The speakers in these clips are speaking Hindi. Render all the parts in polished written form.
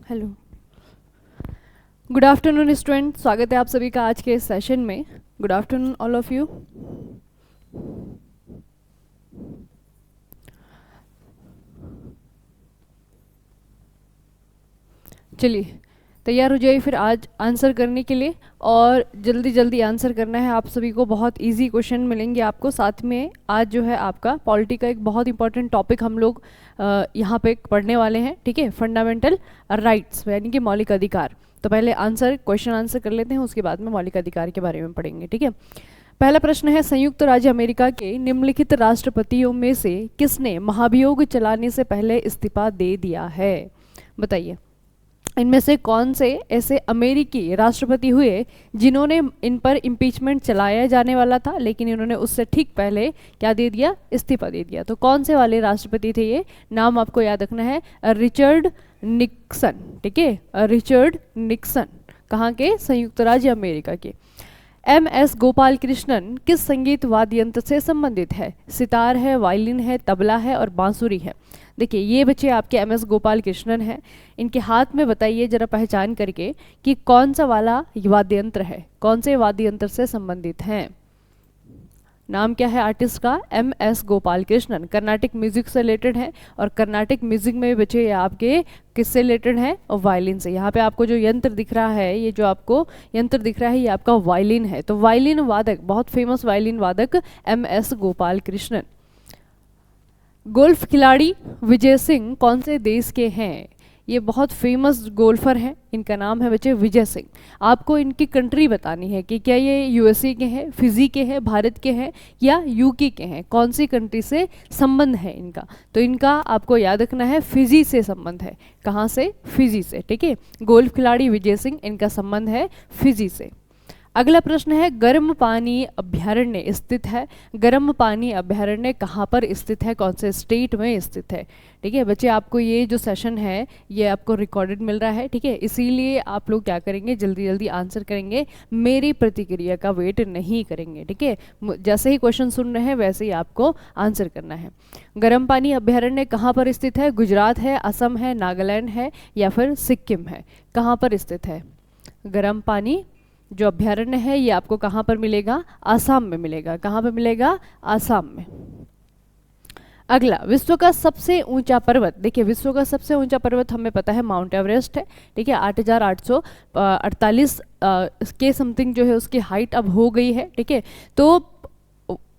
Hello, good afternoon student. स्वागत है आप सभी का आज के सेशन में। Good afternoon all of you. चलिए तैयार हो जाइए फिर आज आंसर करने के लिए, और जल्दी जल्दी आंसर करना है आप सभी को। बहुत इजी क्वेश्चन मिलेंगे आपको। साथ में आज जो है आपका पॉलिटी का एक बहुत इंपॉर्टेंट टॉपिक हम लोग यहाँ पे पढ़ने वाले हैं, ठीक है। फंडामेंटल राइट्स यानी कि मौलिक अधिकार। तो पहले क्वेश्चन आंसर कर लेते हैं, उसके बाद में मौलिक अधिकार के बारे में पढ़ेंगे, ठीक है। पहला प्रश्न है, संयुक्त राज्य अमेरिका के निम्नलिखित राष्ट्रपतियों में से किसने महाभियोग चलाने से पहले इस्तीफा दे दिया है? बताइए, इनमें से कौन से ऐसे अमेरिकी राष्ट्रपति हुए जिन्होंने इन पर इम्पीचमेंट चलाया जाने वाला था, लेकिन इन्होंने उससे ठीक पहले क्या दे दिया? इस्तीफा दे दिया। तो कौन से वाले राष्ट्रपति थे ये? नाम आपको याद रखना है, रिचर्ड निक्सन, ठीक है। रिचर्ड निक्सन कहाँ के? संयुक्त राज्य अमेरिका के। MS गोपाल कृष्णन किस संगीत वाद्य यंत्र से संबंधित है? सितार है, वायलिन है, तबला है और बांसुरी है। देखिए ये बच्चे आपके MS गोपाल कृष्णन हैं। इनके हाथ में बताइए जरा पहचान करके कि कौन सा वाला वाद्य यंत्र है, कौन से वाद्य यंत्र से संबंधित हैं। नाम क्या है आर्टिस्ट का? MS Gopal Krishnan. Carnatic music से रिलेटेड है, और कर्नाटिक म्यूजिक में भी बच्चे आपके किससे रिलेटेड है? और वायलिन से। यहाँ पे आपको जो यंत्र दिख रहा है, ये जो आपको यंत्र दिख रहा है, ये आपका वायलिन है। तो वायलिन वादक, बहुत फेमस वायलिन वादक MS गोपाल कृष्णन। गोल्फ खिलाड़ी विजय सिंह कौन से देश के हैं? ये बहुत फेमस गोल्फर हैं, इनका नाम है बच्चे विजय सिंह। आपको इनकी कंट्री बतानी है कि क्या ये USA के हैं, फिजी के हैं, भारत के हैं या UK के हैं। कौन सी कंट्री से संबंध है इनका? तो इनका आपको याद रखना है, फिजी से संबंध है। कहाँ से? फिजी से, ठीक है। गोल्फ खिलाड़ी विजय सिंह, इनका संबंध है फिजी से। अगला प्रश्न है, गर्म पानी अभ्यारण्य स्थित है। गर्म पानी अभ्यारण्य कहाँ पर स्थित है? कौन से स्टेट में स्थित है? ठीक है बच्चे, आपको ये जो सेशन है ये आपको रिकॉर्डेड मिल रहा है, ठीक है। इसीलिए आप लोग क्या करेंगे, जल्दी जल्दी आंसर करेंगे, मेरी प्रतिक्रिया का वेट नहीं करेंगे, ठीक है। जैसे ही क्वेश्चन सुन रहे हैं वैसे ही आपको आंसर करना है। गर्म पानी अभ्यारण्य कहाँ पर स्थित है? गुजरात है, असम है, नागालैंड है या फिर सिक्किम है? कहाँ पर स्थित है गर्म पानी जो अभ्यारण्य है? ये आपको कहाँ पर मिलेगा? आसाम में मिलेगा। कहाँ पर मिलेगा? आसाम में। अगला, विश्व का सबसे ऊंचा पर्वत। देखिए विश्व का सबसे ऊंचा पर्वत हमें पता है माउंट एवरेस्ट है, ठीक है। 8,848 के समथिंग जो है उसकी हाइट अब हो गई है, ठीक है। तो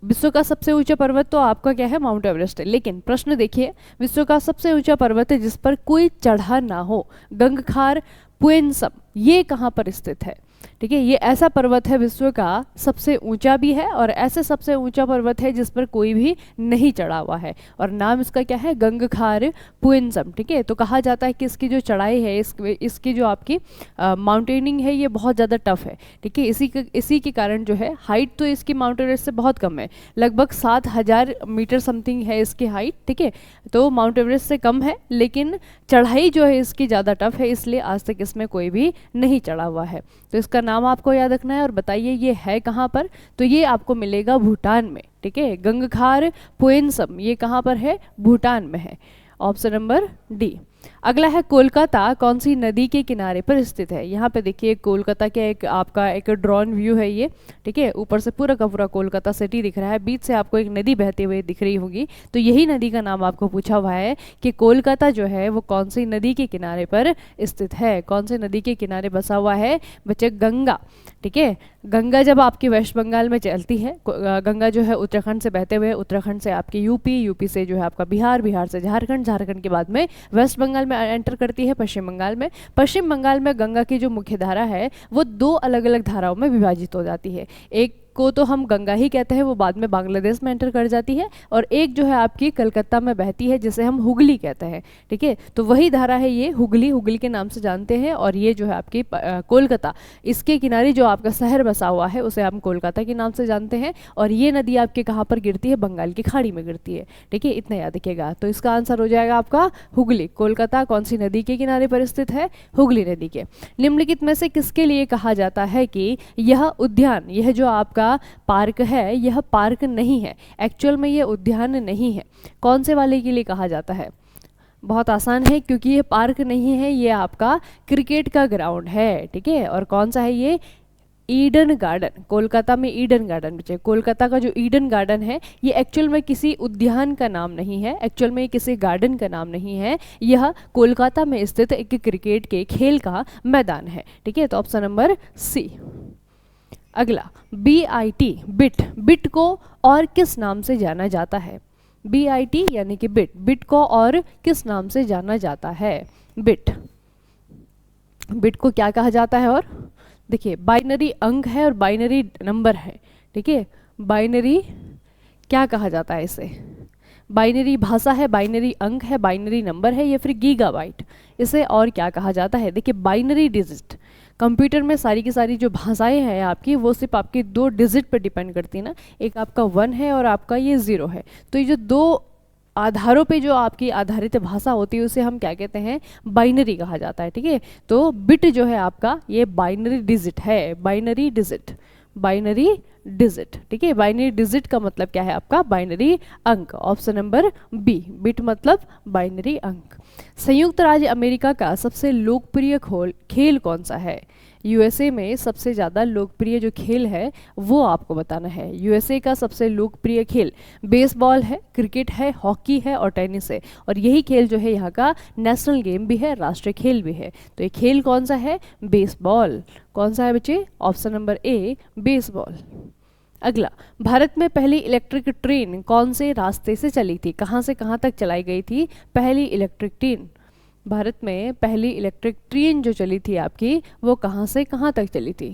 विश्व का सबसे ऊंचा पर्वत तो आपका क्या है? माउंट एवरेस्ट है। लेकिन प्रश्न देखिए, विश्व का सबसे ऊंचा पर्वत है जिस पर कोई चढ़ा ना हो, गंगखार पुएनसम, ये कहाँ पर स्थित है? ठीक है, ये ऐसा पर्वत है विश्व का सबसे ऊंचा भी है, और ऐसे सबसे ऊंचा पर्वत है जिस पर कोई भी नहीं चढ़ा हुआ है, और नाम इसका क्या है? गंगखार पुएनसम, ठीक है। तो कहा जाता है कि इसकी जो चढ़ाई है, इसकी जो आपकी माउंटेनिंग है, ये बहुत ज़्यादा टफ है, ठीक है। इसी के कारण जो है हाइट तो इसकी माउंट एवरेस्ट से बहुत कम है, लगभग 7,000 मीटर समथिंग है इसकी हाइट, ठीक है। तो माउंट एवरेस्ट से कम है, लेकिन चढ़ाई जो है इसकी ज़्यादा टफ है, इसलिए आज तक इसमें कोई भी नहीं चढ़ा हुआ है। तो इसका नाम आपको याद रखना है, और बताइए ये है कहाँ पर? तो ये आपको मिलेगा भूटान में, ठीक है। गंगखार पुएनसम ये कहाँ पर है? भूटान में है। Option number D. अगला है, कोलकाता कौन सी नदी के किनारे पर स्थित है? यहाँ पे देखिए कोलकाता के एक आपका एक ड्रोन व्यू है ये, ठीक है। ऊपर से पूरा का पूरा कोलकाता सिटी दिख रहा है, बीच से आपको एक नदी बहती हुई दिख रही होगी। तो यही नदी का नाम आपको पूछा हुआ है कि कोलकाता जो है वो कौन सी नदी के किनारे पर स्थित है? कौन सी नदी के किनारे बसा हुआ है बच्चे? गंगा, ठीक है। गंगा जब आपकी वेस्ट बंगाल में चलती है, गंगा जो है उत्तराखंड से बहते हुए, उत्तराखंड से आपकी यूपी से जो है आपका बिहार, बिहार से झारखंड, झारखंड के बाद में वेस्ट बंगाल में एंटर करती है पश्चिम बंगाल में। पश्चिम बंगाल में गंगा की जो मुख्य धारा है वो 2 अलग अलग धाराओं में विभाजित हो जाती है। एक को तो हम गंगा ही कहते हैं, वो बाद में बांग्लादेश में एंटर कर जाती है, और एक जो है आपकी कलकत्ता में बहती है जिसे हम हुगली कहते हैं, ठीक है। तो वही धारा है ये हुगली के नाम से जानते हैं, और ये जो है आपकी कोलकाता, इसके किनारे जो आपका शहर बसा हुआ है उसे हम कोलकाता के नाम से जानते हैं। और ये नदी आपके कहाँ पर गिरती है? बंगाल की खाड़ी में गिरती है, ठीक है। इतना याद रखिएगा। तो इसका आंसर हो जाएगा आपका हुगली। कोलकाता कौन सी नदी के किनारे पर स्थित है? हुगली नदी के। निम्नलिखित में से किसके लिए कहा जाता है कि यह उद्यान, यह जो आपका पार्क है, यह पार्क नहीं है, एक्चुअल में यह उद्यान नहीं है? कौन से वाले के लिए कहा जाता है? बहुत आसान है क्योंकि ये पार्क नहीं है, ये आपका क्रिकेट का ग्राउंड है, ठीक है। और कौन सा है ये? Eden garden. कोलकाता में ईडन गार्डन बचे। कोलकाता का जो ईडन गार्डन है ये एक्चुअल में किसी उद्यान का नाम नहीं है, एक्चुअल में किसी गार्डन का नाम नहीं है, यह कोलकाता में स्थित एक क्रिकेट के खेल का मैदान है, ठीक है। तो ऑप्शन नंबर सी। अगला BIT, बिट। बिट को और किस नाम से जाना जाता है? BIT यानी कि बिट। बिट को और किस नाम से जाना जाता है? बिट। बिट को क्या कहा जाता है? और देखिए, बाइनरी अंक है और बाइनरी नंबर है, ठीक है। बाइनरी क्या कहा जाता है इसे? बाइनरी भाषा है, बाइनरी अंक है, बाइनरी नंबर है, या फिर गीगाबाइट, इसे और क्या कहा जाता है? देखिए, बाइनरी डिजिट। कंप्यूटर में सारी की सारी जो भाषाएं हैं आपकी, वो सिर्फ आपकी 2 डिजिट पर डिपेंड करती है ना, एक आपका 1 है और आपका ये 0 है। तो ये जो 2 आधारों पे जो आपकी आधारित भाषा होती है उसे हम क्या कहते हैं? बाइनरी कहा जाता है, ठीक है। तो बिट जो है आपका ये बाइनरी डिजिट है, बाइनरी डिजिट, बाइनरी डिजिट, ठीक है। बाइनरी डिजिट का मतलब क्या है आपका? बाइनरी अंक। ऑप्शन नंबर बी, बिट मतलब बाइनरी अंक। संयुक्त राज्य अमेरिका का सबसे लोकप्रिय खेल कौन सा है? USA में सबसे ज़्यादा लोकप्रिय जो खेल है वो आपको बताना है। USA का सबसे लोकप्रिय खेल बेसबॉल है, क्रिकेट है, हॉकी है और टेनिस है, और यही खेल जो है यहाँ का नेशनल गेम भी है, राष्ट्रीय खेल भी है। तो ये खेल कौन सा है? बेसबॉल। कौन सा है बच्चे? Option number A, baseball. अगला, भारत में पहली इलेक्ट्रिक ट्रेन कौन से रास्ते से चली थी? कहाँ से कहाँ तक चलाई गई थी पहली इलेक्ट्रिक ट्रेन? भारत में पहली इलेक्ट्रिक ट्रेन जो चली थी आपकी, वो कहाँ से कहाँ तक चली थी?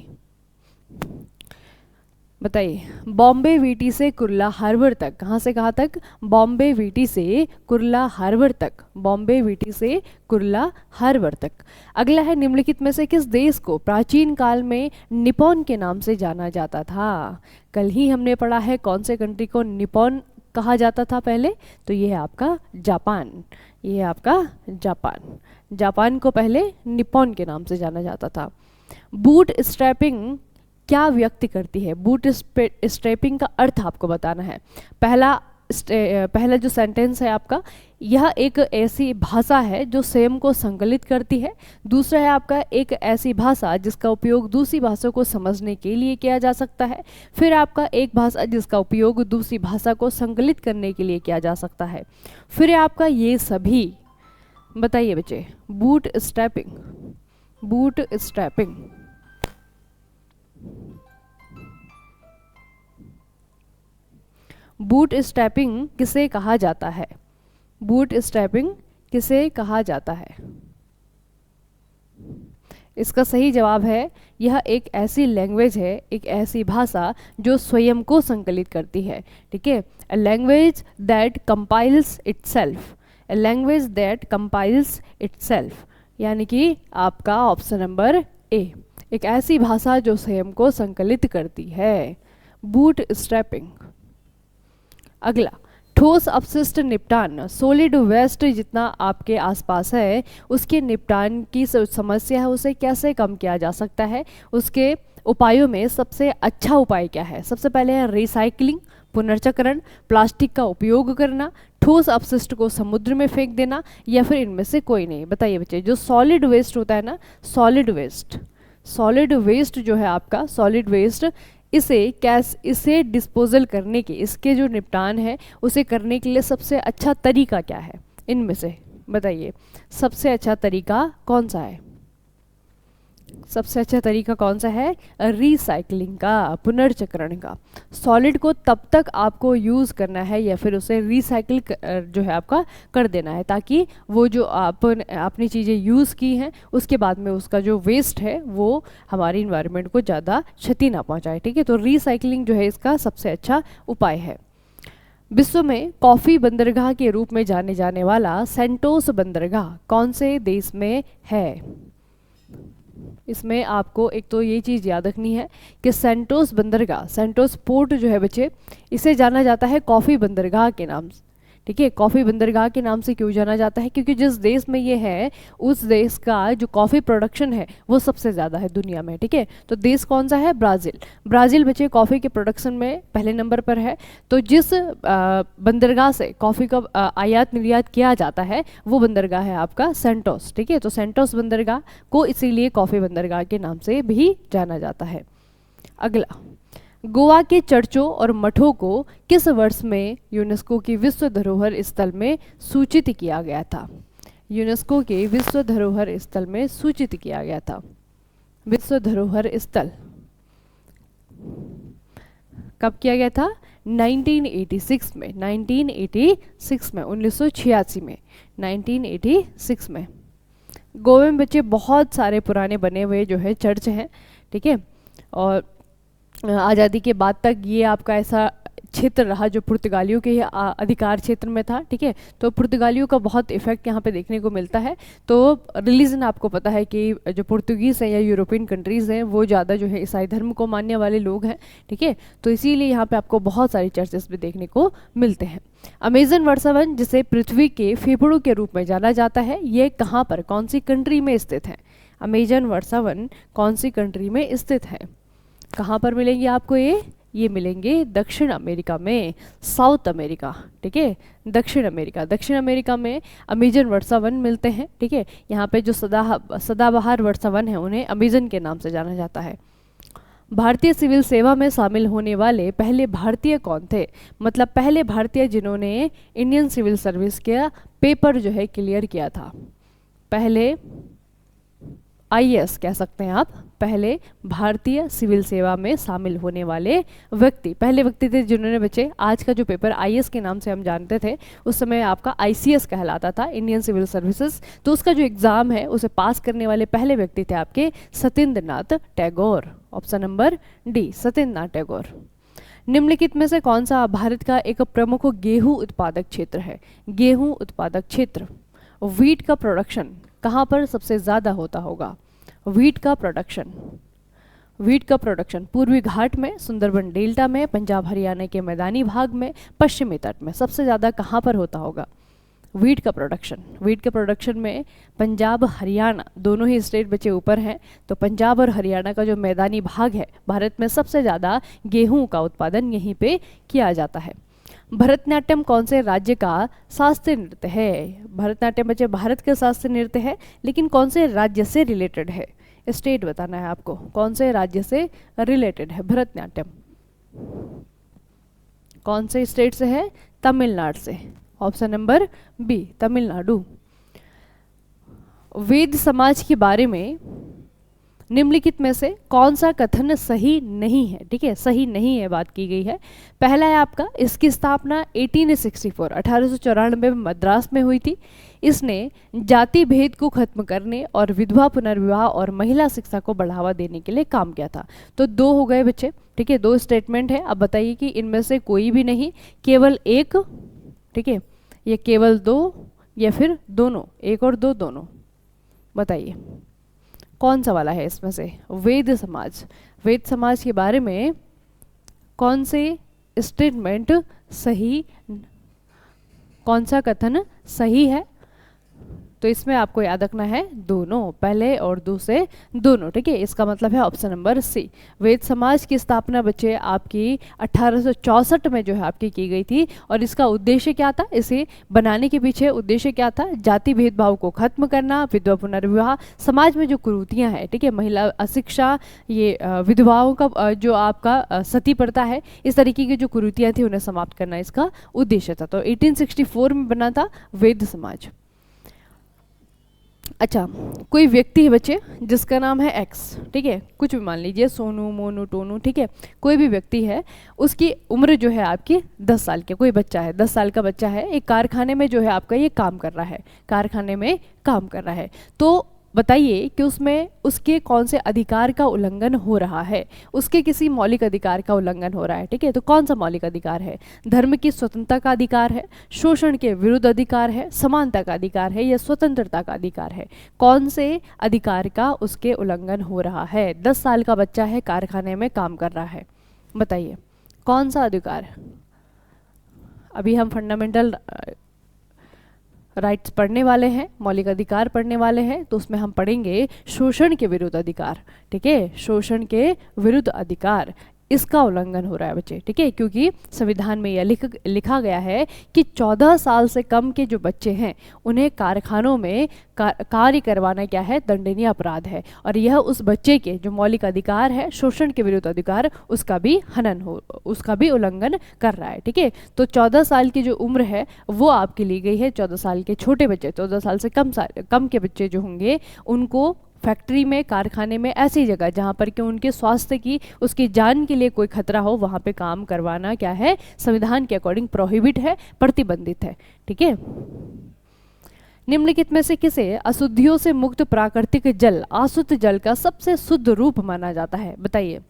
बताइए। बॉम्बे वीटी से कुर्ला हार्बर तक। कहाँ से कहाँ तक? बॉम्बे वीटी से कुर्ला हार्बर तक। बॉम्बे वीटी से कुर्ला हार्बर तक। अगला है, निम्नलिखित में से किस देश को प्राचीन काल में निप्पॉन के नाम से जाना जाता था? कल ही हमने पढ़ा है कौन से कंट्री को निप्पॉन कहा जाता था पहले, तो ये है आपका जापान। ये है आपका जापान। जापान को पहले निप्पॉन के नाम से जाना जाता था। बूट स्ट्रैपिंग क्या व्यक्त करती है? बूट स्ट्रैपिंग का अर्थ आपको बताना है। पहला जो सेंटेंस है आपका, यह एक ऐसी भाषा है जो स्वयं को संकलित करती है। दूसरा है आपका, एक ऐसी भाषा जिसका उपयोग दूसरी भाषा को समझने के लिए किया जा सकता है। फिर आपका, एक भाषा जिसका उपयोग दूसरी भाषा को संकलित करने के लिए किया जा सकता है। फिर आपका ये सभी। बताइए बच्चे, boot strapping, boot strapping boot strapping किसे कहा जाता है? बूट स्ट्रैपिंग किसे कहा जाता है? इसका सही जवाब है, यह एक ऐसी लैंग्वेज है, एक ऐसी भाषा जो स्वयं को संकलित करती है, ठीक है। A language that compiles itself, a language that compiles itself, यानी कि आपका ऑप्शन नंबर ए, एक ऐसी भाषा जो स्वयं को संकलित करती है, बूट स्ट्रैपिंग। अगला, ठोस अपशिष्ट निपटान, सॉलिड वेस्ट जितना आपके आसपास है उसके निपटान की समस्या है, उसे कैसे कम किया जा सकता है? उसके उपायों में सबसे अच्छा उपाय क्या है? सबसे पहले है रिसाइकलिंग, पुनर्चक्रण, प्लास्टिक का उपयोग करना, ठोस अपशिष्ट को समुद्र में फेंक देना, या फिर इनमें से कोई नहीं। बताइए बच्चे, जो सॉलिड वेस्ट होता है ना, सॉलिड वेस्ट, सॉलिड वेस्ट जो है आपका, सॉलिड वेस्ट, इसे डिस्पोजल करने के, इसके जो निपटान है उसे करने के लिए सबसे अच्छा तरीका क्या है? इनमें से बताइए, सबसे अच्छा तरीका कौन सा है? सबसे अच्छा तरीका कौन सा है? रिसाइकलिंग का, पुनर्चक्रण का। सॉलिड को तब तक आपको यूज़ करना है या फिर उसे रिसाइकिल जो है आपका कर देना है, ताकि वो जो आपने चीज़ें यूज़ की हैं उसके बाद में उसका जो वेस्ट है वो हमारी इन्वायरमेंट को ज़्यादा क्षति ना पहुंचाए, ठीक है। तो रिसाइकलिंग जो है इसका सबसे अच्छा उपाय है। विश्व में कॉफ़ी बंदरगाह के रूप में जाने जाने वाला सेंटोस बंदरगाह कौन से देश में है? इसमें आपको एक तो ये चीज़ याद रखनी है कि सेंटोस बंदरगाह, सेंटोस पोर्ट जो है बच्चे, इसे जाना जाता है कॉफ़ी बंदरगाह के नाम से, ठीक है, कॉफ़ी बंदरगाह के नाम से क्यों जाना जाता है? क्योंकि जिस देश में ये है उस देश का जो कॉफ़ी प्रोडक्शन है वो सबसे ज़्यादा है दुनिया में। ठीक है, तो देश कौन सा है? ब्राज़ील। ब्राज़ील बच्चे कॉफ़ी के प्रोडक्शन में पहले नंबर पर है। तो जिस बंदरगाह से कॉफ़ी का आयात निर्यात किया जाता है वो बंदरगाह है आपका सेंटोस। ठीक है, तो सेंटोस बंदरगाह को इसीलिए कॉफ़ी बंदरगाह के नाम से भी जाना जाता है। अगला, गोवा के चर्चों और मठों को किस वर्ष में यूनेस्को की विश्व धरोहर स्थल में सूचित किया गया था? यूनेस्को के विश्व धरोहर स्थल में सूचित किया गया था। विश्व धरोहर स्थल कब किया गया था? 1986 में। 1986 में, 1986 में, 1986 में। गोवा में बच्चे बहुत सारे पुराने बने हुए जो है चर्च हैं। ठीक है, और आज़ादी के बाद तक ये आपका ऐसा क्षेत्र रहा जो पुर्तगालियों के अधिकार क्षेत्र में था। ठीक है, तो पुर्तगालियों का बहुत इफेक्ट यहाँ पे देखने को मिलता है। तो रिलीजन आपको पता है कि जो पुर्तगीज़ हैं या यूरोपियन कंट्रीज़ हैं वो ज़्यादा जो है ईसाई धर्म को मानने वाले लोग हैं। ठीक है, तो इसीलिए यहाँ पे आपको बहुत सारी चर्चेस भी देखने को मिलते हैं। अमेजन वर्षावन जिसे पृथ्वी के फेफड़ों के रूप में जाना जाता है, ये कहाँ पर, कौन सी कंट्री में स्थित है? अमेजन वर्षावन कौन सी कंट्री में स्थित है? कहाँ पर मिलेंगे आपको ये मिलेंगे दक्षिण अमेरिका में, साउथ अमेरिका। ठीक है, दक्षिण अमेरिका, दक्षिण अमेरिका में अमेजन वर्षावन मिलते हैं। ठीक है, यहाँ पे जो सदाबहार वर्षावन है उन्हें अमेजन के नाम से जाना जाता है। भारतीय सिविल सेवा में शामिल होने वाले पहले भारतीय कौन थे? मतलब पहले भारतीय जिन्होंने इंडियन सिविल सर्विस का पेपर जो है क्लियर किया था। पहले आईएएस कह सकते हैं आप, पहले भारतीय सिविल सेवा में शामिल होने वाले व्यक्ति, पहले व्यक्ति थे जिन्होंने बच्चे आज का जो पेपर आईएएस के नाम से हम जानते थे उस समय आपका आईसीएस कहलाता था, इंडियन सिविल सर्विसेज। तो उसका जो एग्ज़ाम है उसे पास करने वाले पहले व्यक्ति थे आपके Satyendra Nath Tagore. Option number D, Satyendra Nath Tagore. निम्नलिखित में से कौन सा भारत का एक प्रमुख गेहूं उत्पादक क्षेत्र है? गेहूं उत्पादक क्षेत्र, वीट का प्रोडक्शन कहाँ पर सबसे ज़्यादा होता होगा? वीट का प्रोडक्शन, वीट का प्रोडक्शन पूर्वी घाट में, सुंदरबन डेल्टा में, पंजाब हरियाणा के मैदानी भाग में, पश्चिमी तट में, सबसे ज़्यादा कहाँ पर होता होगा वीट का प्रोडक्शन? वीट के प्रोडक्शन में पंजाब हरियाणा दोनों ही स्टेट बचे ऊपर हैं, तो पंजाब और हरियाणा का जो मैदानी भाग है भारत में सबसे ज़्यादा गेहूं का उत्पादन यहीं पे किया जाता है। भरतनाट्यम कौन से राज्य का शास्त्रीय नृत्य है? भरतनाट्यम बच्चे भारत का शास्त्रीय नृत्य है, लेकिन कौन से राज्य से रिलेटेड है? स्टेट बताना है आपको, कौन से राज्य से रिलेटेड है भरतनाट्यम? कौन से स्टेट से है? तमिलनाडु से। Option number B, Tamil Nadu. Veda Samaj के बारे में निम्नलिखित में से कौन सा कथन सही नहीं है? ठीक है, सही नहीं है बात की गई है। पहला है आपका, इसकी स्थापना 1894 में मद्रास में हुई थी। इसने जाति भेद को खत्म करने और विधवा पुनर्विवाह और महिला शिक्षा को बढ़ावा देने के लिए काम किया था। तो दो हो गए बच्चे। ठीक है, दो स्टेटमेंट है। अब बताइए कि इनमें से कोई भी नहीं, केवल एक। ठीक है, ये केवल दो या फिर दोनों, एक और दो दोनों, बताइए कौन सा वाला है इसमें से? वेद समाज, वेद समाज के बारे में कौन से स्टेटमेंट सही, कौन सा कथन सही है? तो इसमें आपको याद रखना है दोनों, पहले और दूसरे दोनों। ठीक है, इसका मतलब है ऑप्शन नंबर सी। वेद समाज की स्थापना बच्चे आपकी 1864 में जो है आपकी की गई थी, और इसका उद्देश्य क्या था? इसे बनाने के पीछे उद्देश्य क्या था? जाति भेदभाव को खत्म करना, विधवा पुनर्विवाह, समाज में जो कुरीतियां हैं, ठीक है, महिला अशिक्षा, ये विधवाओं का जो आपका सती प्रथा है, इस तरीके की जो कुरीतियां थी उन्हें समाप्त करना इसका उद्देश्य था। तो 1864 में बना था वेद समाज। अच्छा, कोई व्यक्ति है बच्चे जिसका नाम है एक्स, ठीक है, कुछ भी मान लीजिए, सोनू, मोनू, टोनू, ठीक है, कोई भी व्यक्ति है, उसकी उम्र जो है आपकी 10 साल की, कोई बच्चा है 10 साल का बच्चा है, एक कारखाने में जो है आपका ये काम कर रहा है, कारखाने में काम कर रहा है। तो बताइए कि उसमें उसके कौन से अधिकार का उल्लंघन हो रहा है? उसके किसी मौलिक अधिकार का उल्लंघन हो रहा है। ठीक है, तो कौन सा मौलिक अधिकार है? धर्म की स्वतंत्रता का अधिकार है, शोषण के विरुद्ध अधिकार है, समानता का अधिकार है, या स्वतंत्रता का अधिकार है? कौन से अधिकार का उसके उल्लंघन हो रहा है? 10 साल का बच्चा है, कारखाने में काम कर रहा है, बताइए कौन सा अधिकार? अभी हम फंडामेंटल राइट्स पढ़ने वाले हैं, मौलिक अधिकार पढ़ने वाले हैं, तो उसमें हम पढ़ेंगे शोषण के विरुद्ध अधिकार। ठीक है, शोषण के विरुद्ध अधिकार, इसका उल्लंघन हो रहा है बच्चे। ठीक है, क्योंकि संविधान में यह लिखा गया है कि 14 साल से कम के जो बच्चे हैं उन्हें कारखानों में कार्य करवाना क्या है, दंडनीय अपराध है। और यह उस बच्चे के जो मौलिक अधिकार है, शोषण के विरुद्ध अधिकार, उसका भी हनन हो, उसका भी उल्लंघन कर रहा है। ठीक है, तो 14 साल की जो उम्र है वो आपकी ली गई है। 14 साल के छोटे बच्चे, 14 साल से कम के बच्चे जो होंगे उनको फैक्ट्री में, कारखाने में, ऐसी जगह जहाँ पर कि उनके स्वास्थ्य की, उसकी जान के लिए कोई खतरा हो, वहाँ पे काम करवाना क्या है, संविधान के अकॉर्डिंग प्रोहिबिट है, प्रतिबंधित है। ठीक है, निम्नलिखित में से किसे अशुद्धियों से मुक्त प्राकृतिक जल, आशुद्ध जल का सबसे शुद्ध रूप माना जाता है? बताइए।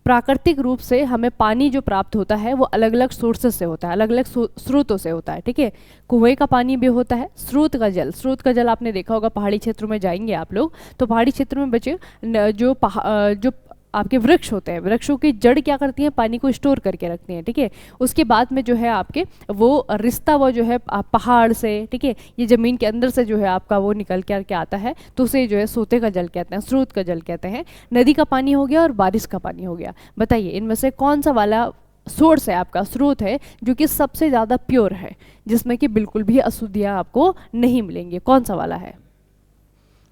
प्राकृतिक रूप से हमें पानी जो प्राप्त होता है वो अलग अलग सोर्सेस से होता है, अलग अलग स्रोतों से होता है। ठीक है, कुएं का पानी भी होता है, स्रोत का जल आपने देखा होगा, पहाड़ी क्षेत्रों में जाएंगे आप लोग तो पहाड़ी क्षेत्र में बच्चे जो आपके वृक्ष होते हैं, वृक्षों की जड़ क्या करती हैं, पानी को स्टोर करके रखती हैं। ठीक है, उसके बाद में जो है आपके वो रिश्ता वो जो है पहाड़ से, ठीक है, ये ज़मीन के अंदर से जो है आपका वो निकल के आता है, तो उसे जो है सोते का जल कहते हैं, स्रोत का जल कहते हैं। नदी का पानी हो गया और बारिश का पानी हो गया। बताइए इनमें से कौन सा वाला सोर्स है आपका, स्रोत है जो कि सबसे ज़्यादा प्योर है, जिसमें कि बिल्कुल भी अशुद्धियाँ आपको नहीं मिलेंगी? कौन सा वाला है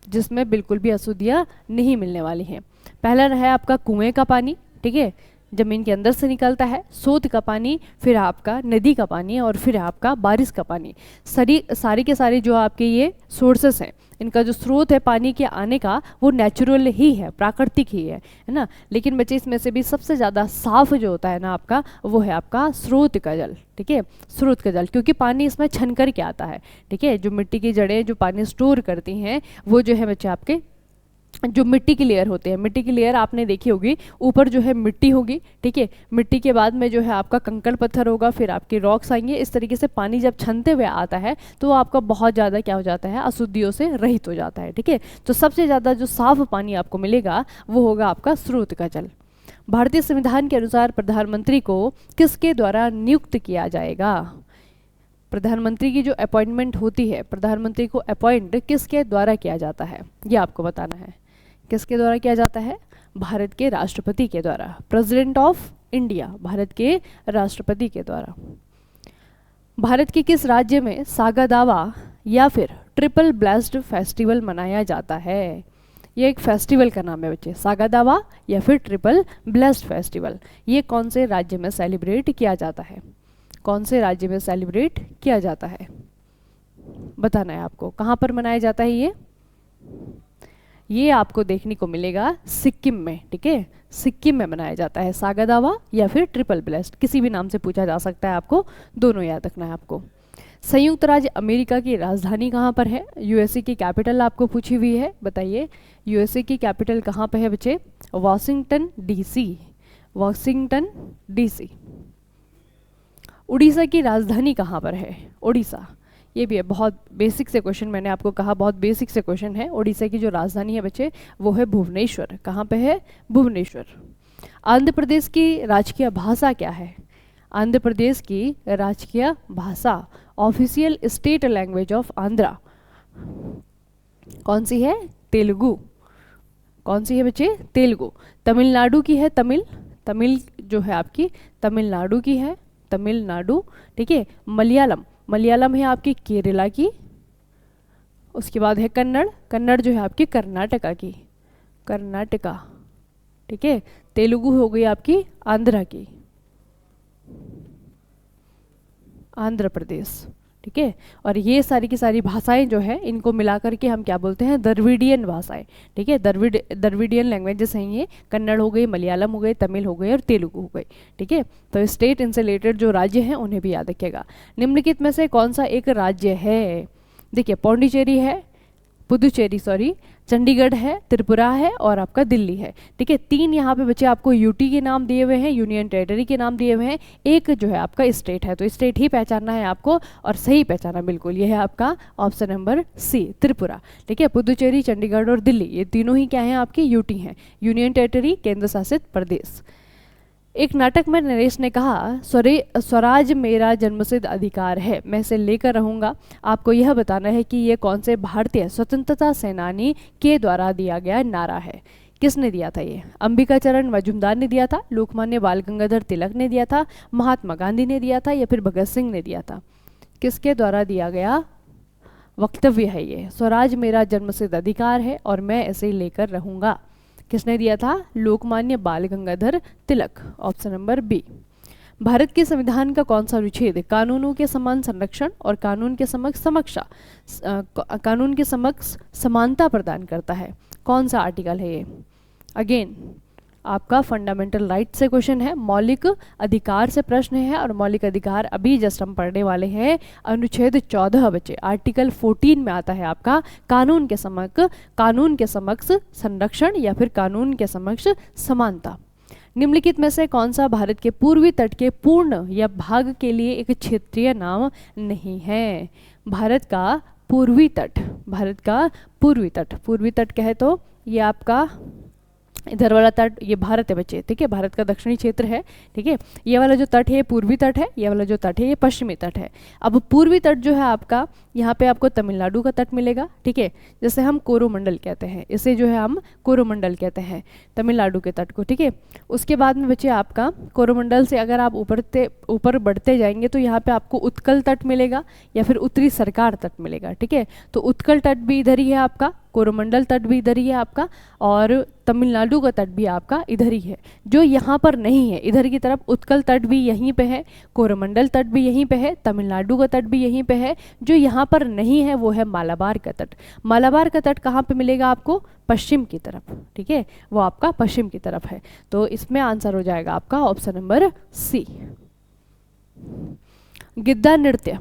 जिसमें बिल्कुल भी अशुद्धियाँ नहीं मिलने वाली हैं? पहला है आपका कुएं का पानी, ठीक है, जमीन के अंदर से निकलता है, सोत का पानी, फिर आपका नदी का पानी और फिर आपका बारिश का पानी। सारे के सारे जो आपके ये सोर्सेस हैं, इनका जो स्रोत है पानी के आने का वो नेचुरल ही है, प्राकृतिक ही है ना। लेकिन बच्चे इसमें से भी सबसे ज़्यादा साफ जो होता है ना आपका, वो है आपका स्रोत का जल। ठीक है, स्रोत का जल, क्योंकि पानी इसमें छन कर के आता है। ठीक है, जो मिट्टी की जड़ें जो पानी स्टोर करती हैं वो जो है बच्चे आपके जो मिट्टी की लेयर होते हैं, मिट्टी की लेयर आपने देखी होगी, ऊपर जो है मिट्टी होगी, ठीक है, मिट्टी के बाद में जो है आपका कंकड़ पत्थर होगा, फिर आपके रॉक्स आएंगे। इस तरीके से पानी जब छनते हुए आता है तो आपका बहुत ज़्यादा क्या हो जाता है, अशुद्धियों से रहित हो जाता है। ठीक है, तो सबसे ज़्यादा जो साफ पानी आपको मिलेगा वो होगा आपका स्रोत का जल। भारतीय संविधान के अनुसार प्रधानमंत्री को किसके द्वारा नियुक्त किया जाएगा? प्रधानमंत्री की जो अपॉइंटमेंट होती है, प्रधानमंत्री को अपॉइंट किसके द्वारा किया जाता है, ये आपको बताना है। किसके द्वारा किया जाता है? भारत के राष्ट्रपति के द्वारा, प्रेसिडेंट ऑफ इंडिया, भारत के राष्ट्रपति के द्वारा। भारत के किस राज्य में सागा दावा या फिर ट्रिपल ब्लेस्ड फेस्टिवल मनाया जाता है? ये एक फेस्टिवल का नाम है बच्चे, सागा दावा या फिर ट्रिपल ब्लेस्ड फेस्टिवल। ये कौन से राज्य में सेलिब्रेट किया जाता है? कौन से राज्य में सेलिब्रेट किया जाता है बताना है आपको। कहाँ पर मनाया जाता है ये आपको देखने को मिलेगा सिक्किम में। ठीक है, सिक्किम में मनाया जाता है सागा दावा या फिर ट्रिपल ब्लेस्ड, किसी भी नाम से पूछा जा सकता है, आपको दोनों याद रखना है आपको। संयुक्त राज्य अमेरिका की राजधानी कहाँ पर है? यूएसए की कैपिटल आपको पूछी हुई है, बताइए यूएसए की कैपिटल कहाँ पे है बच्चे? Washington DC, Washington DC. Orissa की राजधानी कहाँ पर है? उड़ीसा, ये भी है बहुत बेसिक से क्वेश्चन, मैंने आपको कहा बहुत बेसिक से क्वेश्चन है। उड़ीसा की जो राजधानी है बच्चे वो है भुवनेश्वर। कहाँ पे है? भुवनेश्वर। आंध्र प्रदेश की राजकीय भाषा क्या है? आंध्र प्रदेश की राजकीय भाषा, official state language of Andhra, कौन सी है? तेलुगु। कौन सी है बच्चे? तेलुगु। तमिलनाडु की है तमिल जो है आपकी तमिलनाडु की है, तमिलनाडु। ठीक है, मलयालम है आपकी केरला की। उसके बाद है कन्नड़ जो है आपकी कर्नाटका की, कर्नाटका। ठीक है, तेलुगु हो गई आपकी आंध्रा की, आंध्र प्रदेश। ठीक है, और ये सारी की सारी भाषाएं जो है इनको मिलाकर के हम क्या बोलते हैं? द्रविडियन भाषाएं। ठीक है, द्रविडियन लैंग्वेजेस हैं ये। कन्नड़ हो गई, मलयालम हो गई, तमिल हो गई और तेलुगु हो गई। ठीक है, तो स्टेट इनसे रिलेटेड जो राज्य हैं उन्हें भी याद रखिएगा। निम्नलिखित में से कौन सा एक राज्य है? देखिए पौंडीचेरी है, पुदुचेरी सॉरी, चंडीगढ़ है, त्रिपुरा है और आपका दिल्ली है। ठीक है, 3 यहाँ पे बच्चे आपको यूटी के नाम दिए हुए हैं, यूनियन टेरिटरी के नाम दिए हुए हैं, एक जो है आपका स्टेट है, तो स्टेट ही पहचानना है आपको और सही पहचाना बिल्कुल। ये है आपका ऑप्शन नंबर सी, त्रिपुरा। ठीक है, पुदुचेरी, चंडीगढ़ और दिल्ली ये तीनों ही क्या हैं? आपके यूटी हैं, यूनियन टेरिटरी, केंद्र शासित प्रदेश। एक नाटक में नरेश ने कहा, स्वराज मेरा जन्मसिद्ध अधिकार है, मैं इसे लेकर रहूंगा। आपको यह बताना है कि ये कौन से भारतीय स्वतंत्रता सेनानी के द्वारा दिया गया नारा है। किसने दिया था ये? अंबिकाचरण मजूमदार ने दिया था, लोकमान्य बाल गंगाधर तिलक ने दिया था, महात्मा गांधी ने दिया था, या फिर भगत सिंह ने दिया था? किसके द्वारा दिया गया वक्तव्य है ये? स्वराज मेरा जन्मसिद्ध अधिकार है और मैं इसे लेकर रहूंगा। किसने दिया था? Lokmanya Bal Gangadhar Tilak. Option number B. Bharat के संविधान का कौन सा अनुच्छेद कानूनों के समान संरक्षण और कानून के समक्ष समानता प्रदान करता है? कौन सा आर्टिकल है ये? अगेन आपका फंडामेंटल राइट से क्वेश्चन है, मौलिक अधिकार से प्रश्न है, और मौलिक अधिकार अभी जस्ट हम पढ़ने वाले हैं। अनुच्छेद 14 बच्चे, आर्टिकल 14 में आता है आपका कानून के समक्ष संरक्षण या फिर कानून के समक्ष समानता। निम्नलिखित में से कौन सा भारत के पूर्वी तट के पूर्ण या भाग के लिए एक क्षेत्रीय नाम नहीं है? भारत का पूर्वी तट कहे तो ये आपका इधर वाला तट, ये भारत है बच्चे, ठीक है, भारत का दक्षिणी क्षेत्र है, ठीक है। ये वाला जो तट है पूर्वी तट है, ये वाला जो तट है ये पश्चिमी तट है। अब पूर्वी तट जो है आपका, यहाँ पे आपको तमिलनाडु का तट मिलेगा, ठीक है, जैसे हम कोरोमंडल कहते हैं, इसे जो है हम कोरोमंडल कहते हैं तमिलनाडु के तट को, ठीक है। उसके बाद में बच्चे आपका कोरोमंडल से अगर आप ऊपर बढ़ते जाएंगे तो यहाँ पे आपको उत्कल तट मिलेगा या फिर उत्तरी सरकार तट मिलेगा, ठीक है। तो उत्कल तट भी इधर ही है आपका, कोरोमंडल तट भी इधर ही है आपका, और तमिलनाडु का तट भी आपका इधर ही है। जो यहाँ पर नहीं है इधर की तरफ, उत्कल तट भी यहीं पे है, कोरोमंडल तट भी यहीं पे है, तमिलनाडु का तट भी यहीं पे है। जो यहाँ पर नहीं है वो है मालाबार का तट। मालाबार का तट कहाँ पे मिलेगा आपको? पश्चिम की तरफ, ठीक है, वो आपका पश्चिम की तरफ है। तो इसमें आंसर हो जाएगा आपका ऑप्शन नंबर सी। गिद्दा नृत्य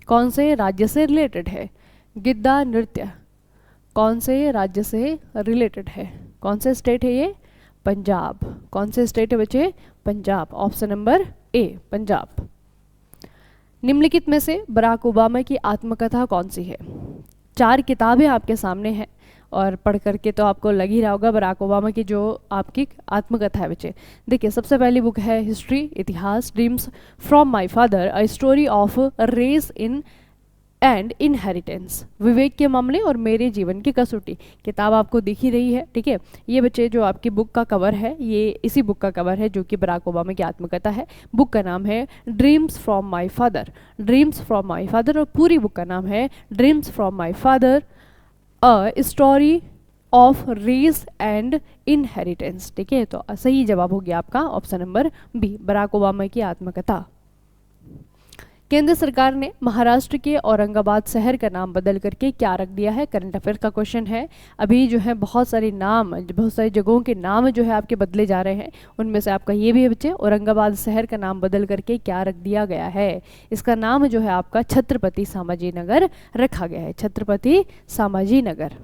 कौन से राज्य से रिलेटेड है? गिद्दा नृत्य कौन से राज्य से रिलेटेड है? कौन से स्टेट है ये? पंजाब। कौन से स्टेट है बच्चे? Punjab. Option number A, Punjab. निम्नलिखित में से बराक ओबामा की आत्मकथा कौन सी है? 4 किताबें आपके सामने हैं और पढ़ करके तो आपको लग ही रहा होगा बराक ओबामा की जो आपकी आत्मकथा है बच्चे। देखिए, सबसे पहली बुक है हिस्ट्री, इतिहास, dreams from my father, a story of race in and inheritance, विवेक के मामले और मेरे जीवन की कसौटी। किताब आपको दिख ही रही है, ठीक है। ये बच्चे जो आपकी बुक का कवर है, ये इसी बुक का कवर है जो कि बराक ओबामा की आत्मकथा है। बुक का नाम है dreams from my father, dreams from my father, और पूरी बुक का नाम है dreams from my father, a story of race and inheritance, ठीक है। तो सही जवाब हो गया आपका option number B, Barack Obama की आत्मकथा। केंद्र सरकार ने महाराष्ट्र के औरंगाबाद शहर का नाम बदल करके क्या रख दिया है? करंट अफेयर का क्वेश्चन है। अभी जो है बहुत सारी जगहों के नाम जो है आपके बदले जा रहे हैं, उनमें से आपका ये भी है बच्चे, औरंगाबाद शहर का नाम बदल करके क्या रख दिया गया है? इसका नाम जो है आपका छत्रपति संभाजी नगर रखा गया है, छत्रपति संभाजी नगर।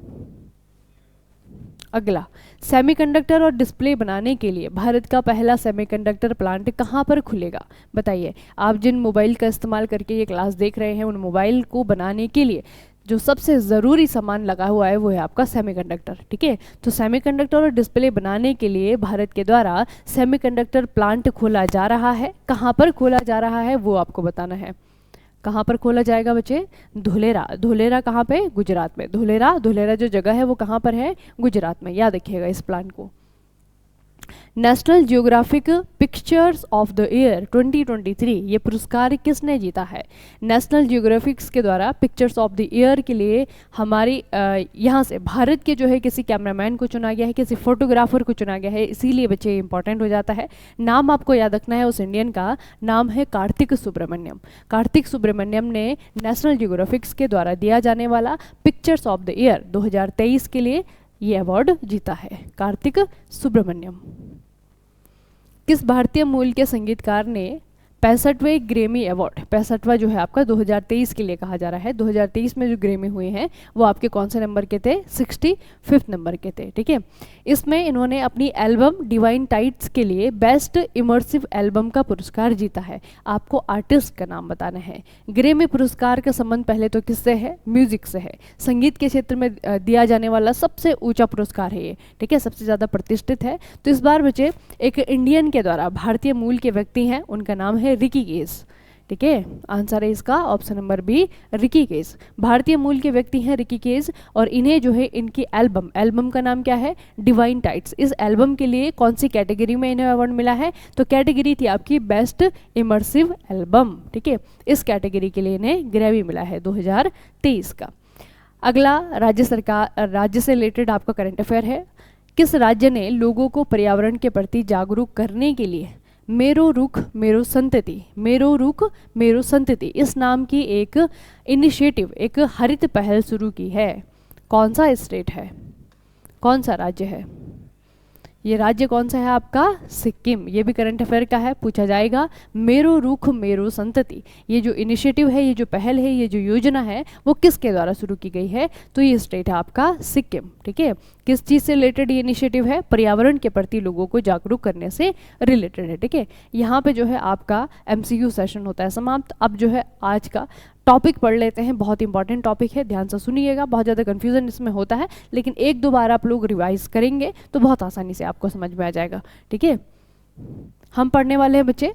अगला, सेमीकंडक्टर और डिस्प्ले बनाने के लिए भारत का पहला सेमीकंडक्टर प्लांट कहाँ पर खुलेगा? बताइए। आप जिन मोबाइल का इस्तेमाल करके ये क्लास देख रहे हैं, उन मोबाइल को बनाने के लिए जो सबसे ज़रूरी सामान लगा हुआ है वो है आपका सेमीकंडक्टर, ठीक है। तो सेमीकंडक्टर और डिस्प्ले बनाने के लिए भारत के द्वारा सेमीकंडक्टर प्लांट खोला जा रहा है। कहाँ पर खोला जा रहा है वो आपको बताना है। कहाँ पर खोला जाएगा बच्चे? धुलेरा। धुलेरा कहाँ पे? गुजरात में। धुलेरा जो जगह है वो कहाँ पर है? गुजरात में। याद रखिएगा इस प्लान को। National geographic pictures of the year 2023 ये पुरस्कार किसने जीता है? नेशनल जियोग्राफिक्स के द्वारा पिक्चर्स ऑफ द ईयर के लिए हमारी यहाँ से भारत के जो है किसी कैमरामैन को चुना गया है, किसी फोटोग्राफर को चुना गया है, इसीलिए बच्चे इंपॉर्टेंट हो जाता है। नाम आपको याद रखना है, उस इंडियन का नाम है कार्तिक सुब्रमण्यम। कार्तिक सुब्रमण्यम ने नेशनल जियोग्राफिक्स के द्वारा दिया जाने वाला पिक्चर्स ऑफ द ईयर 2023 के लिए ये अवार्ड जीता है, कार्तिक सुब्रमण्यम। किस भारतीय मूल के संगीतकार ने 65वें ग्रेमी अवार्ड, 65वां जो है आपका 2023 के लिए कहा जा रहा है। 2023 में जो ग्रेमी हुए हैं वो आपके कौन से नंबर के थे? 65th नंबर के थे, ठीक है। इसमें इन्होंने अपनी एल्बम डिवाइन टाइट्स के लिए बेस्ट इमर्सिव एल्बम का पुरस्कार जीता है। आपको आर्टिस्ट का नाम बताना है। ग्रेमी पुरस्कार का संबंध पहले तो किससे है? म्यूजिक से है। संगीत के क्षेत्र में दिया जाने वाला सबसे ऊंचा पुरस्कार है ये, ठीक है, सबसे ज़्यादा प्रतिष्ठित है। तो इस बार बच्चे एक इंडियन के द्वारा, भारतीय मूल के व्यक्ति हैं, उनका नाम है रिकी गेज, ठीक है। आंसर है इसका option number B, Ricky Kej. भारतीय मूल के व्यक्ति हैं रिकी केज, और इन्हें जो है इनकी एल्बम का नाम क्या है? Divine tights. इस एल्बम के लिए कौन सी कैटेगरी में इन्हें अवार्ड मिला है? तो कैटेगरी थी आपकी बेस्ट इमर्सिव एल्बम, ठीक है। इस कैटेगरी के लिए इन्हें ग्रैमी मिला है 2023 का। अगला राज्य से रिलेटेड आपका करंट अफेयर है। किस राज्य ने लोगों को पर्यावरण के प्रति जागरूक करने के लिए मेरो रुख मेरो संतति, मेरो रुख मेरो संतति इस नाम की एक इनिशिएटिव, एक हरित पहल शुरू की है? कौन सा स्टेट है? कौन सा राज्य है? ये राज्य कौन सा है आपका? सिक्किम। ये भी करंट अफेयर का है, पूछा जाएगा। मेरो रुख मेरो संतति, ये जो इनिशिएटिव है, ये जो पहल है, ये जो योजना है, वो किसके द्वारा शुरू की गई है? तो ये स्टेट है आपका सिक्किम, ठीक है। किस चीज़ से रिलेटेड ये इनिशिएटिव है? पर्यावरण के प्रति लोगों को जागरूक करने से रिलेटेड है, ठीक है। यहाँ पे जो है आपका MCQ सेशन होता है समाप्त। अब जो है आज का टॉपिक पढ़ लेते हैं, बहुत इंपॉर्टेंट टॉपिक है, ध्यान से सुनिएगा। बहुत ज़्यादा कन्फ्यूजन इसमें होता है, लेकिन एक दो बार आप लोग रिवाइज करेंगे तो बहुत आसानी से आपको समझ में आ जाएगा, ठीक है। हम पढ़ने वाले हैं बच्चे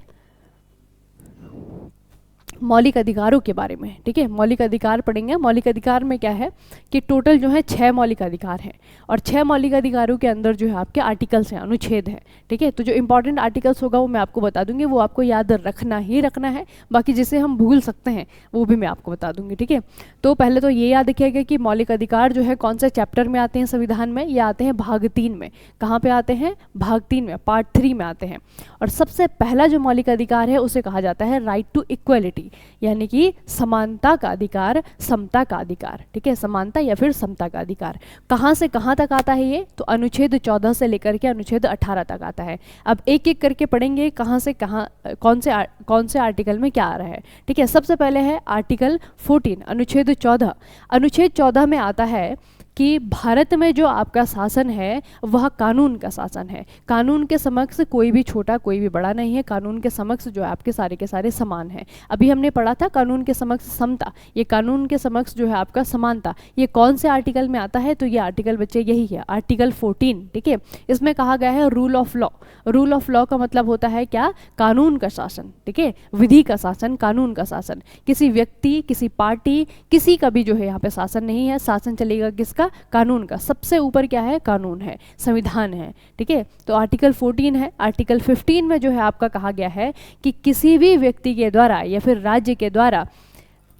मौलिक अधिकारों के बारे में, ठीक है। मौलिक अधिकार पढ़ेंगे। मौलिक अधिकार में क्या है कि टोटल जो है 6 मौलिक अधिकार हैं, और 6 मौलिक अधिकारों के अंदर जो है आपके आर्टिकल्स हैं, अनुच्छेद हैं, ठीक है। तो जो इंपॉर्टेंट आर्टिकल्स होगा वो मैं आपको बता दूंगी, वो आपको याद रखना ही रखना है। बाकी जिसे हम भूल सकते हैं वो भी मैं आपको बता दूंगी, ठीक है। तो पहले तो ये याद रखिएगा कि मौलिक अधिकार जो है कौन से चैप्टर में आते हैं संविधान में? ये आते हैं भाग 3 में। कहाँ पे आते हैं? भाग 3 में, पार्ट 3 में आते हैं। और सबसे पहला जो मौलिक अधिकार है उसे कहा जाता है राइट टू इक्वलिटी, यानी कि समानता का अधिकार, समता का अधिकार, ठीक है। समानता या फिर समता का अधिकार कहाँ से कहाँ तक आता है ये? तो अनुच्छेद 14 से लेकर के अनुच्छेद 18 तक आता है। अब एक एक करके पढ़ेंगे कहाँ से कहाँ, कौन से आर्टिकल में क्या आ रहा है, ठीक है। सबसे पहले है आर्टिकल 14, अनुच्छेद 14। अनुच्छेद 14 में आता है कि भारत में जो आपका शासन है वह कानून का शासन है। कानून के समक्ष कोई भी छोटा कोई भी बड़ा नहीं है। कानून के समक्ष जो है आपके सारे के सारे समान हैं। अभी हमने पढ़ा था कानून के समक्ष समता, ये कानून के समक्ष जो है आपका समानता। ये कौन से आर्टिकल में आता है? तो ये आर्टिकल बच्चे यही है, आर्टिकल 14, ठीक है। इसमें कहा गया है rule of law. Rule of law का मतलब होता है क्या? कानून का शासन, ठीक है। विधि का शासन, कानून का शासन। किसी व्यक्ति, किसी पार्टी, किसी का भी जो है यहाँ पे शासन नहीं है। शासन चलेगा किसका? कानून का। सबसे ऊपर क्या है? कानून है, संविधान है, ठीक है। तो आर्टिकल 14 है। आर्टिकल 15 में जो है आपका कहा गया है कि किसी भी व्यक्ति के द्वारा या फिर राज्य के द्वारा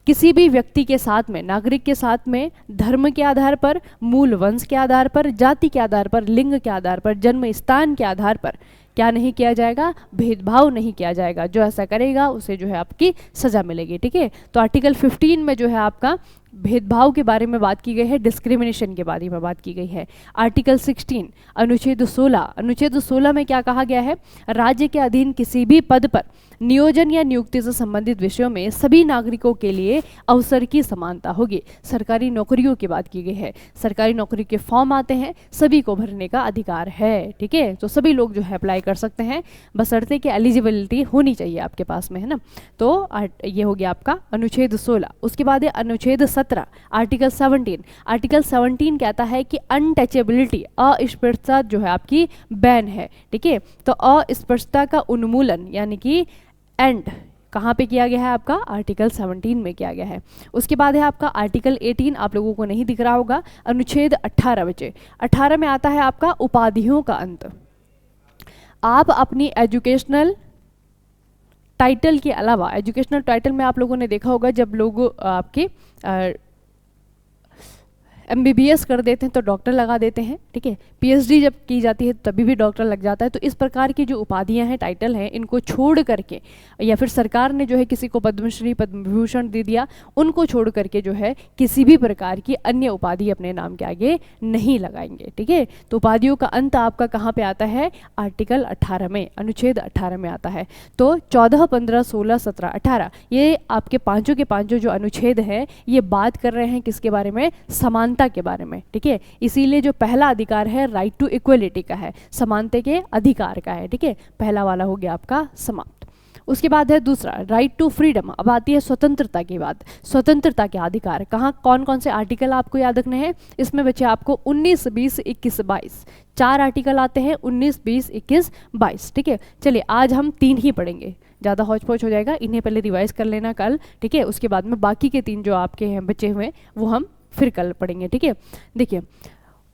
किसी भी व्यक्ति के साथ में, नागरिक के साथ में धर्म के आधार पर, मूल वंश के आधार पर, जाति के आधार पर, लिंग के आधार पर, जन्म स्थान के आधार पर क्या नहीं किया जाएगा? भेदभाव नहीं किया जाएगा। जो ऐसा करेगा उसे जो है आपकी सजा मिलेगी, ठीक है। तो आर्टिकल 15 में जो है आपका भेदभाव के बारे में बात की गई है, डिस्क्रिमिनेशन के बारे में बात की गई है। आर्टिकल 16, अनुच्छेद 16। अनुच्छेद 16 में क्या कहा गया है? राज्य के अधीन किसी भी पद पर नियोजन या नियुक्ति से संबंधित विषयों में सभी नागरिकों के लिए अवसर की समानता होगी। सरकारी नौकरियों की बात की गई है। सरकारी नौकरी के फॉर्म आते हैं, सभी को भरने का अधिकार है, ठीक है। तो सभी लोग जो है अप्लाई कर सकते हैं, बशर्ते कि एलिजिबिलिटी होनी चाहिए आपके पास में, है ना। तो ये हो गया आपका अनुच्छेद 16। उसके बाद है अनुच्छेद 17, आर्टिकल 17। आर्टिकल 17 कहता है कि अनटचेबिलिटी, अस्पृश्यता जो है आपकी बैन है, ठीक है। तो अस्पृश्यता का उन्मूलन यानी कि एंड कहाँ पे किया गया है आपका? आर्टिकल 17 में किया गया है। उसके बाद है आपका आर्टिकल 18, आप लोगों को नहीं दिख रहा होगा, अनुच्छेद 18 बचे। 18 में आता है आपका उपाधियों का अंत। आप अपनी एजुकेशनल टाइटल के अलावा, एजुकेशनल टाइटल में आप लोगों ने देखा होगा जब लोग आपके MBBS कर देते हैं तो डॉक्टर लगा देते हैं, ठीक है। PhD जब की जाती है तभी भी डॉक्टर लग जाता है। तो इस प्रकार की जो उपाधियां हैं, टाइटल हैं, इनको छोड़ करके, या फिर सरकार ने जो है किसी को पद्मश्री पद्म विभूषण दे दिया, उनको छोड़ करके जो है किसी भी प्रकार की अन्य उपाधि अपने नाम के आगे नहीं लगाएंगे, ठीक है। तो उपाधियों का अंत आपका कहाँ पे आता है? आर्टिकल 18 में, अनुच्छेद 18 में आता है। तो 14, 15, 16, 17, 18 ये आपके पांचों के पांचों जो अनुच्छेद हैं ये बात कर रहे हैं किसके बारे में? समानता के बारे में, ठीक है। इसीलिए जो पहला अधिकार है राइट टू इक्वलिटी का है, समानता के अधिकार का है, ठीक है। पहला वाला हो गया आपका समाप्त। उसके बाद है दूसरा राइट टू फ्रीडम। अब आती है स्वतंत्रता की बात। स्वतंत्रता के अधिकार कहाँ, कौन कौन से आर्टिकल आपको याद रखने हैं? इसमें बच्चे आपको 19, 20, 21, 22 चार आर्टिकल आते हैं, 19, 20, 21, 22, ठीक है। चलिए आज हम 3 ही पढ़ेंगे, ज़्यादा हौच पौच हो जाएगा, इन्हें पहले रिवाइज कर लेना कल, ठीक है। उसके बाद में बाकी के 3 जो आपके हैं बचे हुए वो हम फिर कल पढ़ेंगे, ठीक है। देखिए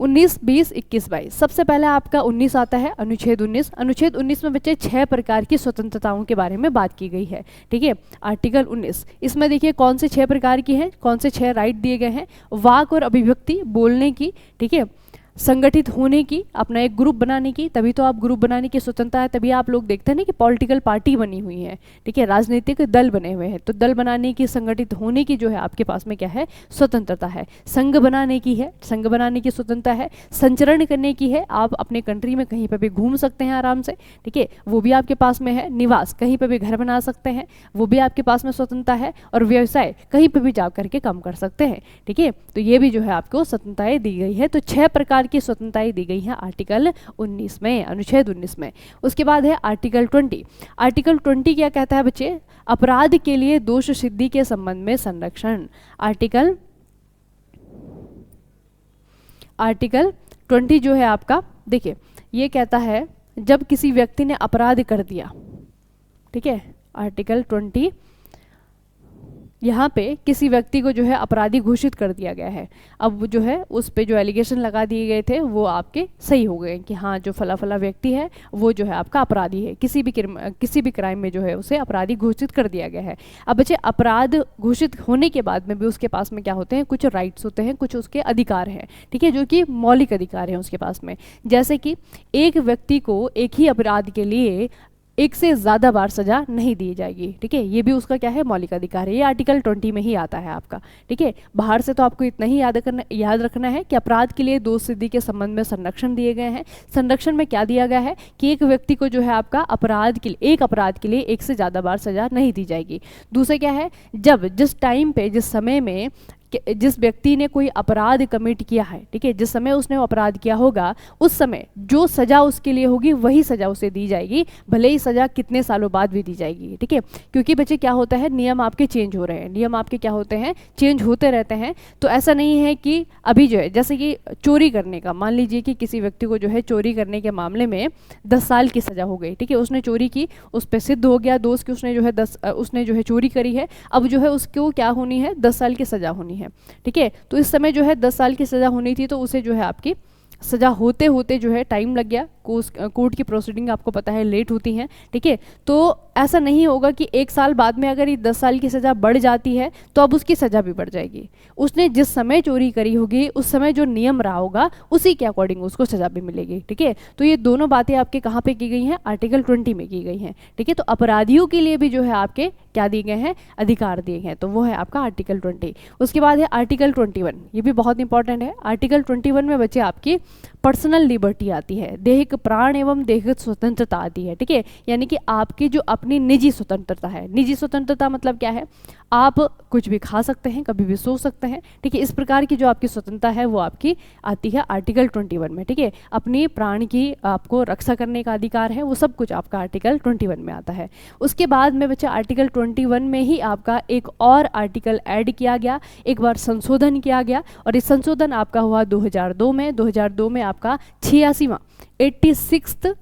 19, 20, 21, 22 सबसे पहले आपका 19 आता है, अनुच्छेद 19। अनुच्छेद 19 में बच्चे 6 प्रकार की स्वतंत्रताओं के बारे में बात की गई है, ठीक है। आर्टिकल 19 इसमें देखिए कौन से 6 प्रकार की हैं, कौन से 6 राइट दिए गए हैं? वाक और अभिव्यक्ति, बोलने की, ठीक है, संगठित होने की, अपना एक ग्रुप बनाने की, तभी तो आप ग्रुप बनाने की स्वतंत्रता है, तभी आप लोग देखते हैं ना कि पॉलिटिकल पार्टी बनी हुई है, ठीक है, राजनीतिक दल बने हुए हैं। तो दल बनाने की, संगठित होने की जो है आपके पास में क्या है? स्वतंत्रता है। संघ बनाने की है, संघ बनाने की स्वतंत्रता है। संचरण करने की है, आप अपने कंट्री में कहीं पर भी घूम सकते हैं आराम से, ठीक है, वो भी आपके पास में है। निवास, कहीं पर भी घर बना सकते हैं, वो भी आपके पास में स्वतंत्रता है। और व्यवसाय, कहीं पर भी जा करके काम कर सकते हैं, ठीक है। तो ये भी जो है आपको स्वतंत्रताएं दी गई है। तो 6 प्रकार की स्वतंत्रताएं दी गई हैं आर्टिकल 19 में, अनुच्छेद 19 में। उसके बाद है आर्टिकल 20। आर्टिकल 20 क्या कहता है बच्चे? अपराध के लिए दोष सिद्धि के संबंध में संरक्षण। आर्टिकल 20 जो है आपका, देखिए ये कहता है जब किसी व्यक्ति ने अपराध कर दिया, ठीक है, आर्टिकल 20 यहाँ पे किसी व्यक्ति को जो है अपराधी घोषित कर दिया गया है। अब जो है उस पे जो एलिगेशन लगा दिए गए थे वो आपके सही हो गए कि हाँ जो फला फला व्यक्ति है वो जो है आपका अपराधी है, किसी भी क्राइम में जो है उसे अपराधी घोषित कर दिया गया है। अब बच्चे अपराध घोषित होने के बाद में भी उसके पास में क्या होते हैं? कुछ राइट्स होते हैं, कुछ उसके अधिकार हैं, ठीक है, जो कि मौलिक अधिकार हैं उसके पास में। जैसे कि एक व्यक्ति को एक ही अपराध के लिए एक से ज़्यादा बार सजा नहीं दी जाएगी, ठीक है, ये भी उसका क्या है? मौलिक अधिकार है। ये आर्टिकल 20 में ही आता है आपका, ठीक है। बाहर से तो आपको इतना ही याद रखना है कि अपराध के लिए दोष सिद्धि के संबंध में संरक्षण दिए गए हैं। संरक्षण में क्या दिया गया है कि एक व्यक्ति को जो है आपका एक अपराध के लिए एक से ज़्यादा बार सजा नहीं दी जाएगी। दूसरा क्या है? जब जिस टाइम पे, जिस समय में जिस व्यक्ति ने कोई अपराध कमिट किया है, ठीक है, जिस समय उसने वो अपराध किया होगा उस समय जो सजा उसके लिए होगी वही सजा उसे दी जाएगी, भले ही सजा कितने सालों बाद भी दी जाएगी, ठीक है। क्योंकि बच्चे क्या होता है, नियम आपके चेंज हो रहे हैं, नियम आपके क्या होते हैं? चेंज होते रहते हैं। तो ऐसा नहीं है कि अभी जो है, जैसे कि चोरी करने का, मान लीजिए कि किसी व्यक्ति को जो है चोरी करने के मामले में 10 साल की सजा हो गई, ठीक है, उसने चोरी की, उस पर सिद्ध हो गया दोष कि उसने जो है चोरी करी है, अब जो है उसको क्या होनी है? 10 साल की सजा होनी है, ठीक है। तो इस समय जो है 10 साल की सजा होनी थी, तो उसे जो है आपकी सजा होते होते जो है टाइम लग गया। कोर्ट की प्रोसीडिंग आपको पता है लेट होती हैं, ठीक है। तो ऐसा नहीं होगा कि 1 साल बाद में अगर ये 10 साल की सज़ा बढ़ जाती है तो अब उसकी सज़ा भी बढ़ जाएगी। उसने जिस समय चोरी करी होगी उस समय जो नियम रहा होगा उसी के अकॉर्डिंग उसको सज़ा भी मिलेगी, ठीक है। तो ये दोनों बातें आपके कहाँ पे की गई हैं? आर्टिकल 20 में की गई हैं, ठीक है। तो अपराधियों के लिए भी जो है आपके क्या दिए गए हैं? अधिकार दिए गए हैं, तो वो है आपका आर्टिकल 20। उसके बाद है आर्टिकल 21, ये भी बहुत इंपॉर्टेंट है। आर्टिकल 21 में बच्चे आपकी पर्सनल लिबर्टी आती है, दैहिक प्राण एवं दैहिक स्वतंत्रता आती है, ठीक है। यानी कि आपकी जो अपनी निजी स्वतंत्रता है, निजी स्वतंत्रता मतलब क्या है? आप कुछ भी खा सकते हैं, कभी भी सो सकते हैं, ठीक है। इस प्रकार की जो आपकी स्वतंत्रता है वो आपकी आती है आर्टिकल 21 में, ठीक है। अपनी प्राण की आपको रक्षा करने का अधिकार है, वो सब कुछ आपका आर्टिकल 21 में आता है। उसके बाद में बच्चा आर्टिकल 21 में ही आपका एक और आर्टिकल ऐड किया गया, एक बार संशोधन किया गया, और इस संशोधन आपका हुआ 2002 में। 2002 में आपका 86वां 86th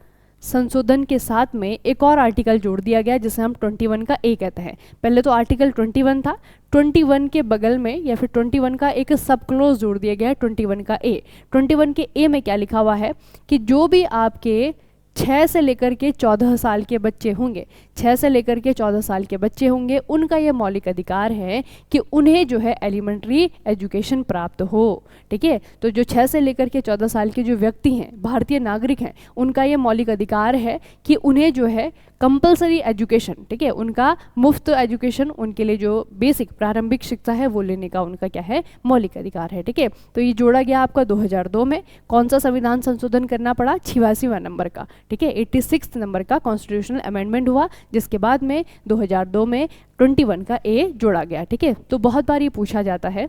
संशोधन के साथ में एक और आर्टिकल जोड़ दिया गया जिसे हम 21 का ए कहते हैं। पहले तो आर्टिकल 21 था, 21 के बगल में या फिर 21 का एक सब क्लोज जोड़ दिया गया है 21 का ए। 21 के ए में क्या लिखा हुआ है कि जो भी आपके 6 से लेकर के 14 साल के बच्चे होंगे, 6 से लेकर के 14 साल के बच्चे होंगे, उनका ये मौलिक अधिकार है कि उन्हें जो है एलिमेंट्री एजुकेशन प्राप्त हो। ठीक है, तो जो 6 से लेकर के 14 साल के जो व्यक्ति हैं, भारतीय नागरिक हैं, उनका ये मौलिक अधिकार है कि उन्हें जो है कंपलसरी एजुकेशन, ठीक है, उनका मुफ्त एजुकेशन, उनके लिए जो बेसिक प्रारंभिक शिक्षा है वो लेने का उनका क्या है, मौलिक अधिकार है। ठीक है, तो ये जोड़ा गया आपका 2002 में। कौन सा संविधान संशोधन करना पड़ा? 86वां नंबर का। ठीक है, 86 नंबर का कॉन्स्टिट्यूशनल अमेंडमेंट हुआ, जिसके बाद में 2002 में 21 का ए जोड़ा गया। ठीक है, तो बहुत बार ये पूछा जाता है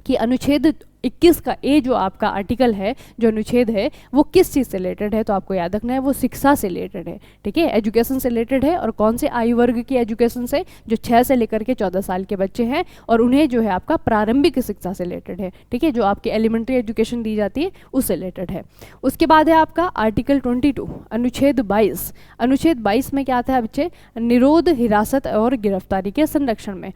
कि अनुच्छेद 21 का ए जो आपका आर्टिकल है, जो अनुच्छेद है, वो किस चीज़ से रिलेटेड है? तो आपको याद रखना है वो शिक्षा से रिलेटेड है। ठीक है, एजुकेशन से रिलेटेड है। और कौन से आयु वर्ग की एजुकेशन से? जो 6 से लेकर के 14 साल के बच्चे हैं, और उन्हें जो है आपका प्रारंभिक शिक्षा से रिलेटेड है। ठीक है, जो आपकी एलिमेंट्री एजुकेशन दी जाती है उससे रिलेटेड है। उसके बाद है आपका आर्टिकल 22, अनुच्छेद 22। अनुच्छेद 22 में क्या आता है बच्चे? निरोध, हिरासत और गिरफ्तारी के संरक्षण में।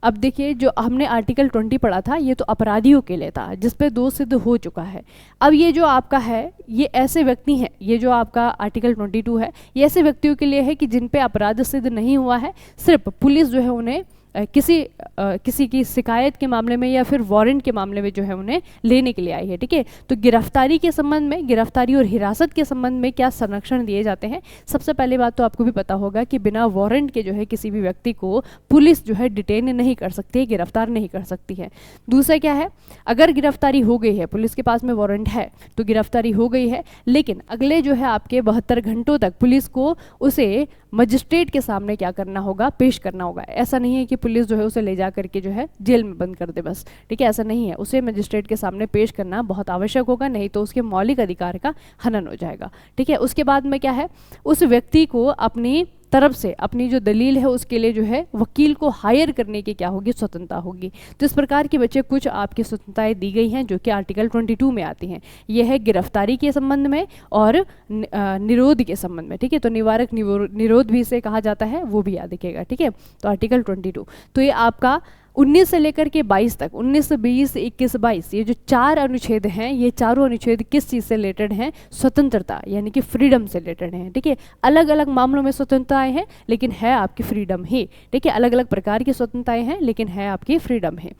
अब देखिए, जो हमने आर्टिकल 20 पढ़ा था, ये तो अपराधियों के लिए था, जिस पे दोष सिद्ध हो चुका है। अब ये जो आपका है, ये ऐसे व्यक्ति हैं, ये जो आपका आर्टिकल 22 है, ये ऐसे व्यक्तियों के लिए है कि जिन पे अपराध सिद्ध नहीं हुआ है, सिर्फ पुलिस जो है उन्हें किसी की शिकायत के मामले में या फिर वारंट के मामले में जो है उन्हें लेने के लिए आई है। ठीक है, तो गिरफ्तारी के संबंध में, गिरफ्तारी और हिरासत के संबंध में क्या संरक्षण दिए जाते हैं? सबसे पहले बात तो आपको भी पता होगा कि बिना वारंट के जो है किसी भी व्यक्ति को पुलिस जो है डिटेन नहीं कर सकती है, गिरफ्तार नहीं कर सकती है। दूसरा क्या है? अगर गिरफ्तारी हो गई है, पुलिस के पास में वारंट है, तो गिरफ्तारी हो गई है, लेकिन अगले जो है आपके 72 घंटों तक पुलिस को उसे मजिस्ट्रेट के सामने क्या करना होगा? पेश करना होगा। ऐसा नहीं है कि पुलिस जो है उसे ले जा करके जो है जेल में बंद कर दे बस। ठीक है, ऐसा नहीं है, उसे मजिस्ट्रेट के सामने पेश करना बहुत आवश्यक होगा, नहीं तो उसके मौलिक अधिकार का हनन हो जाएगा। ठीक है, उसके बाद में क्या है? उस व्यक्ति को अपनी तरफ से अपनी जो दलील है उसके लिए जो है वकील को हायर करने की क्या होगी? स्वतंत्रता होगी। तो इस प्रकार के बच्चे कुछ आपकी स्वतंत्रताएं दी गई हैं जो कि आर्टिकल 22 में आती हैं। यह है गिरफ्तारी के संबंध में और निरोध के संबंध में। ठीक है, तो निवारक निरोध भी इसे कहा जाता है, वो भी याद रखिएगा। ठीक है, तो आर्टिकल 22, तो ये आपका 19 से लेकर के 22 तक, 19, 20, 21, 22, ये जो 4 अनुच्छेद हैं, ये चारों अनुच्छेद किस चीज़ से रिलेटेड हैं? स्वतंत्रता, यानी कि फ्रीडम से रिलेटेड हैं। ठीक है, अलग अलग मामलों में स्वतंत्रताएं हैं, लेकिन है आपकी फ्रीडम ही। ठीक है, अलग अलग प्रकार की स्वतंत्रताएं हैं, लेकिन है आपकी फ्रीडम है।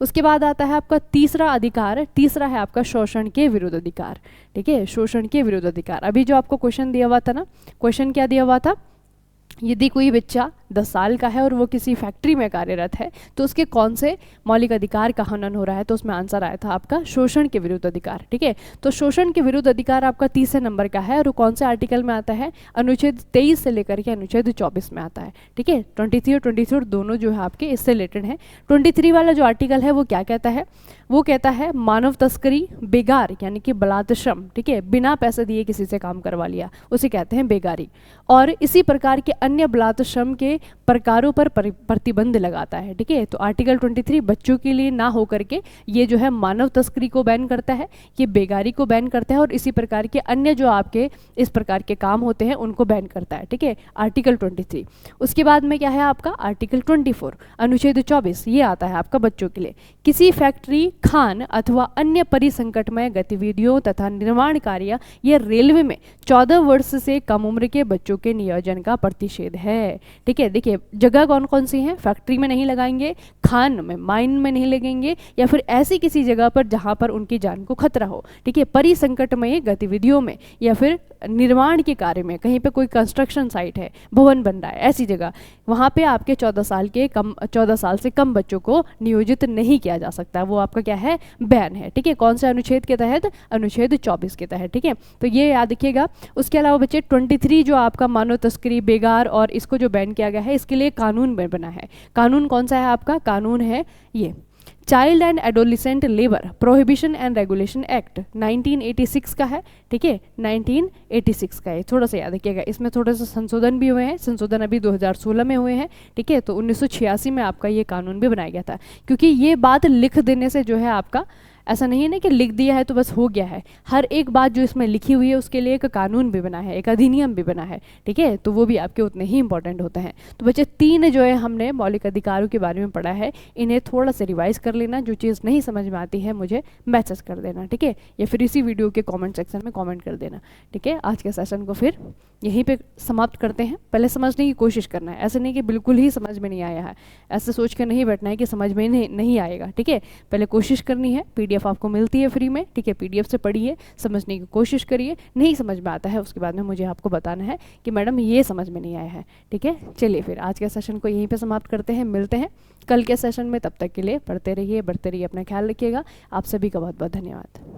उसके बाद आता है आपका तीसरा अधिकार, तीसरा है आपका शोषण के विरुद्ध अधिकार। ठीक है, शोषण के विरुद्ध अधिकार। अभी जो आपको क्वेश्चन दिया हुआ था ना, क्वेश्चन क्या दिया हुआ था? यदि कोई बच्चा 10 साल का है और वो किसी फैक्ट्री में कार्यरत है, तो उसके कौन से मौलिक अधिकार का हनन हो रहा है? तो उसमें आंसर आया था आपका शोषण के विरुद्ध अधिकार। ठीक है, तो शोषण के विरुद्ध अधिकार आपका 30 नंबर का है, और वो कौन से आर्टिकल में आता है? अनुच्छेद 23 से लेकर के अनुच्छेद 24 में आता है। ठीक है, 23 और 24 दोनों जो है आपके इससे रिलेटेड हैं। 23 वाला जो आर्टिकल है वो क्या कहता है? वो कहता है मानव तस्करी, बेगार यानी कि बलात्श्रम, ठीक है, बिना पैसे दिए किसी से काम करवा लिया, उसे कहते हैं बेगारी। और इसी प्रकार के अन्य बलात्श्रम के प्रकारों पर प्रतिबंध लगाता है। ठीक है, तो आर्टिकल 23 बच्चों के लिए ना हो करके ये जो है मानव तस्करी को बैन करता है, ये बेगारी को बैन करता है, और इसी प्रकार के अन्य जो आपके इस प्रकार के काम होते हैं उनको बैन करता है। ठीक है, आर्टिकल 23। उसके बाद में क्या है आपका? आर्टिकल 24, अनुच्छेद 24, ये आता है आपका बच्चों के लिए। किसी फैक्ट्री, खान अथवा अन्य परिसंकटमय गतिविधियों तथा निर्माण कार्य या रेलवे में 14 वर्ष से कम उम्र के बच्चों के नियोजन का प्रतिषेध है। ठीक है, देखिए जगह कौन कौन सी हैं? फैक्ट्री में नहीं लगाएंगे, खान में, माइन में नहीं लगेंगे, या फिर ऐसी किसी जगह पर जहां पर उनकी जान को खतरा हो। ठीक है, परिसंकटमय गतिविधियों में या फिर निर्माण के कार्य में, कहीं पे कोई कंस्ट्रक्शन साइट है, भवन बन रहा है, ऐसी जगह, वहां पे आपके 14 साल से कम बच्चों को नियोजित नहीं किया जा सकता। वो आपका क्या है? बैन है। ठीक है, कौन से अनुच्छेद के तहत? अनुच्छेद 24 के तहत। ठीक है, तो ये याद रखिएगा। उसके अलावा बच्चे 23 जो आपका मानव तस्करी, बेगार और इसको जो बैन किया गया है, इसके लिए कानून बना है। कानून कौन सा है आपका? कानून है ये child and adolescent labour prohibition and regulation act 1986 का है। ठीक है, 1986 का है, थोड़ा सा याद रखिएगा। इसमें थोड़े से संशोधन भी हुए हैं, संशोधन अभी 2016 में हुए हैं। ठीक है, तो 1986 में आपका ये कानून भी बनाया गया था, क्योंकि ये बात लिख देने से जो है आपका ऐसा नहीं है ना कि लिख दिया है तो बस हो गया है, हर एक बात जो इसमें लिखी हुई है उसके लिए एक कानून भी बना है, एक अधिनियम भी बना है, ठीक है, तो वो भी आपके उतने ही इंपॉर्टेंट होते हैं। तो बच्चे 3 जो है हमने मौलिक अधिकारों के बारे में पढ़ा है, इन्हें थोड़ा सा रिवाइज कर लेना, जो चीज़ नहीं समझ में आती है मुझे मैसेज कर देना, ठीक है, या फिर इसी वीडियो के कमेंट सेक्शन में कमेंट कर देना, ठीक है। आज के सेशन को फिर यहीं पे समाप्त करते हैं। पहले समझने की कोशिश करना है, ऐसे नहीं कि बिल्कुल ही समझ में नहीं आया है, ऐसे सोच कर नहीं बैठना है कि समझ में नहीं आएगा, ठीक है। पहले कोशिश करनी है, पीडीएफ आपको मिलती है फ्री में, ठीक है, पीडीएफ से पढ़िए, समझने की कोशिश करिए, नहीं समझ में आता है उसके बाद में मुझे आपको बताना है कि मैडम ये समझ में नहीं आया है, ठीक है। चलिए फिर आज के सेशन को यहीं पर समाप्त करते हैं, मिलते हैं कल के सेशन में, तब तक के लिए पढ़ते रहिए, बढ़ते रहिए, अपना ख्याल रखिएगा। आप सभी का बहुत बहुत धन्यवाद।